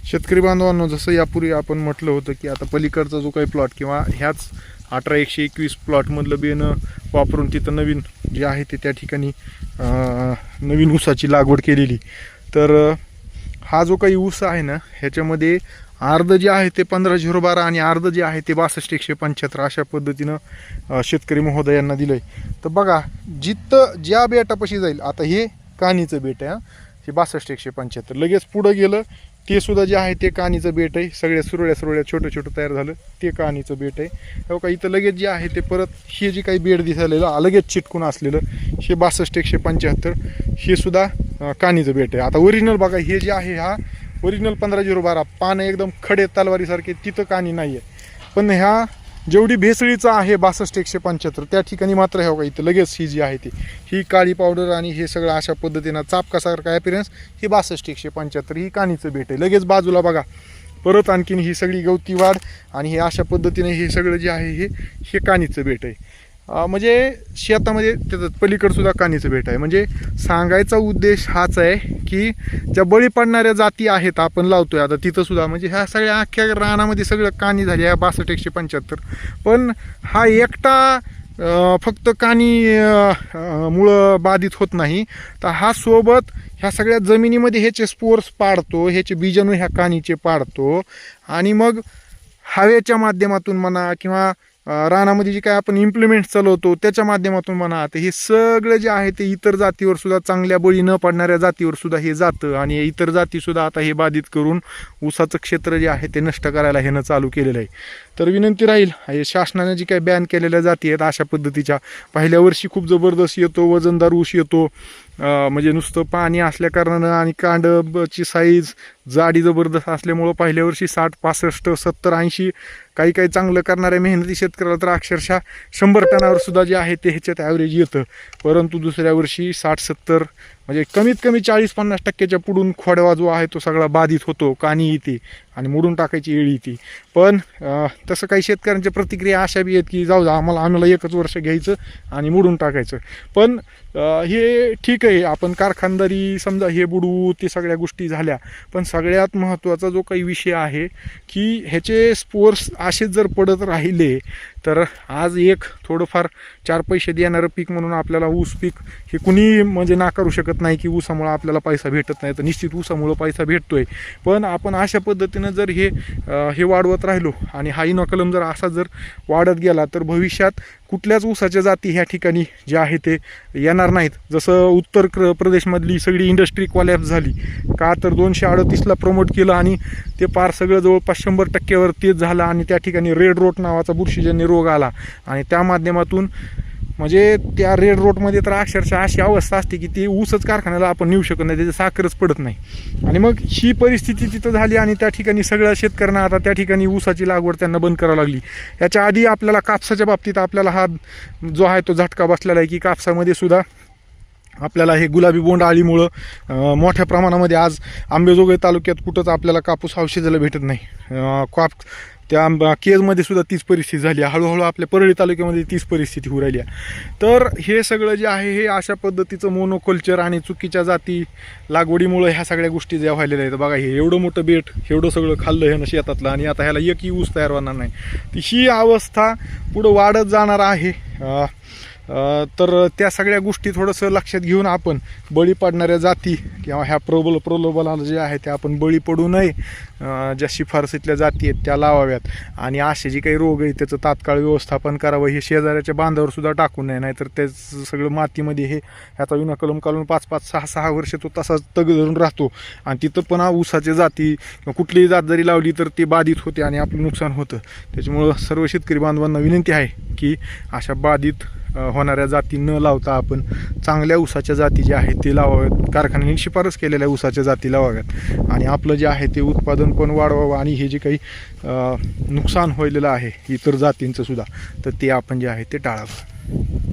शेतकरी बांधवांनो, जसं यापूर्वी आपण म्हटलं होतं की आता पलीकडचा जो काही प्लॉट किंवा ह्याच 18-121 प्लॉटमधलं बियाणं वापरून तिथं नवीन जे आहे ते त्या ठिकाणी नवीन ऊसाची लागवड केलेली. तर हा जो काही ऊस आहे ना, ह्याच्यामध्ये अर्ध जे आहे ते 15-0-12 आणि अर्ध जे आहे ते 62-175 अशा पद्धतीनं शेतकरी महोदयांना दिलं आहे. तर बघा, जिथं ज्या बेटापाशी जाईल, आता हे कानीचं बेट आहे, हे 62-175. लगेच पुढं गेलं ते सुद्धा जे आहे ते कानीचं बेट आहे. सगळ्या सुरळ्या छोटं तयार झालं ते कानीचं बेट आहे. हो का, इथं लगेच जे आहे ते परत हे जे काही बेट दिसायला लगेच चिटकून असलेलं हे 62-175 हे सुद्धा कानीचं बेट आहे. आता ओरिजिनल बघा, हे जे आहे हा ओरिजिनल 15-0-12 पानं एकदम खडे तलवारीसारखे, तिथं कानी नाही आहे. पण ह्या जेवढी भेसळीचं आहे 62-175 त्या ठिकाणी मात्र हे बघा, इथं लगेच ही जी आहे ती ही काळी पावडर आणि हे सगळं अशा पद्धतीनं चापकासारखा ॲपिरन्स ही 62-175 ही कानीचं बेट आहे. लगेच बाजूला बघा परत आणखीन ही सगळी गवती वाढ आणि हे अशा पद्धतीने हे सगळं जे आहे हे कानीचं बेट आहे. म्हणजे शेतामध्ये त्याचं पलीकडं सुद्धा कानीचं बेट आहे. म्हणजे सांगायचा उद्देश हाच आहे की ज्या बळी पडणाऱ्या जाती आहेत आपण लावतोय आता तिथं सुद्धा, म्हणजे ह्या सगळ्या अख्ख्या रानामध्ये सगळं कानी झाली आहे 62-175. पण हा एकटा फक्त कानी मुळं बाधित होत नाही, तर हा सोबत ह्या सगळ्या जमिनीमध्ये ह्याचे स्पोर्स पाडतो, ह्याचे बीजाणू ह्या कानीचे पाडतो आणि मग हवेच्या माध्यमातून म्हणा किंवा रानामध्ये जे काय आपण इम्प्लिमेंट चालवतो त्याच्या माध्यमातून म्हणा, आता हे सगळं जे आहे ते इतर जातीवर सुद्धा, चांगल्या बळी न पडणाऱ्या जातीवर सुद्धा हे जातं आणि इतर जातीसुद्धा आता हे बाधित करून ऊसाचं क्षेत्र जे आहे ते नष्ट करायला ह्यानं चालू केलेलं आहे. तर विनंती राहील, हे शासनाने जी काही बॅन केलेल्या जाती आहेत अशा पद्धतीच्या, पहिल्या वर्षी खूप जबरदस्त येतो, वजनदार ऊस येतो, म्हणजे नुसतं पाणी असल्या कारणानं आणि कांडची साईज जाडी जबरदस्त असल्यामुळं पहिल्या वर्षी 60, 65, 70, 80 काही चांगलं करणाऱ्या मेहनती शेतकऱ्याला तर अक्षरशः 100 टनावर सुद्धा जे आहे ते ह्याच्यात ॲव्हरेज येतं. परंतु दुसऱ्या वर्षी 60-70 म्हणजे कमीत कमी 40-50% पुढून खोडवा जो आहे तो सगळा बाधित होतो, कानी येते आणि मोडून टाकायची वेळ येते. पण तसं काही शेतकऱ्यांच्या प्रतिक्रिया अशा बी आहेत की जाऊ आम्हाला एकच वर्ष घ्यायचं आणि मोडून टाकायचं. पण हे ठीक आहे, आपण कारखानदारी समजा हे बुडू ते सगळ्या गोष्टी झाल्या, पण सगळ्यात महत्त्वाचा जो काही विषय आहे की ह्याचे स्पोर्स असेच जर पडत राहिले तर आज एक थोडंफार 4 पैसे देणारं पीक म्हणून आपल्याला ऊस पीक हे कुणी म्हणजे नाकारू शकत नाही की ऊसामुळं आपल्याला पैसा भेटत नाही. तर निश्चित ऊसामुळं पैसा भेटतोय, पण आपण अशा पद्धतीनं जर हे वाढवत राहिलो आणि हा इनोकलम जर असा जर वाढत गेला तर भविष्यात कुठल्याच ऊसाच्या जाती ह्या ठिकाणी जे आहे ते येणार नाहीत. जसं उत्तर प्रदेशमधली सगळी इंडस्ट्री कोलॅप्स झाली का, तर 238ला प्रमोट केलं आणि ते पार सगळं जवळपास 100%वर तेच झालं आणि त्या ठिकाणी रेड रोट नावाचा बुरशीजन्य रोग आला आणि त्या माध्यमातून म्हणजे त्या रेड रोटमध्ये तर अक्षरशः अशी अवस्था असते की ते ऊसच कारखान्याला आपण नेऊ शकत नाही, त्याची साखरच पडत नाही. आणि मग ही परिस्थिती तिथं झाली आणि त्या ठिकाणी सगळ्या शेतकऱ्यांना आता त्या ठिकाणी ऊसाची लागवड त्यांना बंद करावी लागली. याच्या आधी आपल्याला कापसाच्या बाबतीत आपल्याला हा जो आहे तो झटका बसलेला आहे की कापसामध्ये सुद्धा आपल्याला हे गुलाबी बोंड अळीमुळं मोठ्या प्रमाणामध्ये आज अंबेजोगाई तालुक्यात कुठंच आपल्याला कापूस औषधाला भेटत नाही. त्या केजमध्ये सुद्धा तीच परिस्थिती झाली, हळूहळू आपल्या परळी तालुक्यामध्ये तीच परिस्थिती होऊ राहिली आहे. तर हे सगळं जे आहे हे अशा पद्धतीचं मोनोकल्चर आणि चुकीच्या जाती लागवडीमुळं ह्या सगळ्या गोष्टी ज्या व्हायलेल्या आहेत. बघा, हे एवढं मोठं बेट एवढं सगळं खाल्लं ह्यानं शेतातलं आणि आता ह्याला एकही ऊस तयार होणार नाही. तर ही अवस्था पुढं वाढत जाणार आहे. तर त्या सगळ्या गोष्टी थोडंसं लक्षात घेऊन आपण बळी पडणाऱ्या जाती किंवा ह्या प्रलोभनाला जे आहे ते आपण बळी पडू नये, ज्या शिफारसीतल्या जाती आहेत त्या लावाव्यात आणि असे जे काही रोग आहे त्याचं तात्काळ व्यवस्थापन करावं. हे शेजाऱ्याच्या बांधावर सुद्धा टाकू नये, नाहीतर ते सगळं मातीमध्ये ह्याचा विनाकलम काढून 5-5, 6-6 वर्ष तो तसाच तग धरून राहतो आणि तिथं पण ऊसाच्या जाती किंवा कुठलीही जात जरी लावली तर ते बाधित होते आणि आपलं नुकसान होतं. त्याच्यामुळं सर्व शेतकरी बांधवांना विनंती आहे की अशा बाधित होणाऱ्या जाती न लावता आपण चांगल्या ऊसाच्या जाती ज्या आहेत ते लावाव्यात, कारखान्याने शिफारस केलेल्या ऊसाच्या जाती लावाव्यात आणि आपलं जे आहे ते उत्पादन पण वाढवावं आणि हे जे काही नुकसान व्हायलेलं आहे इतर जातींचं सुद्धा तर ते आपण जे आहे ते टाळावं.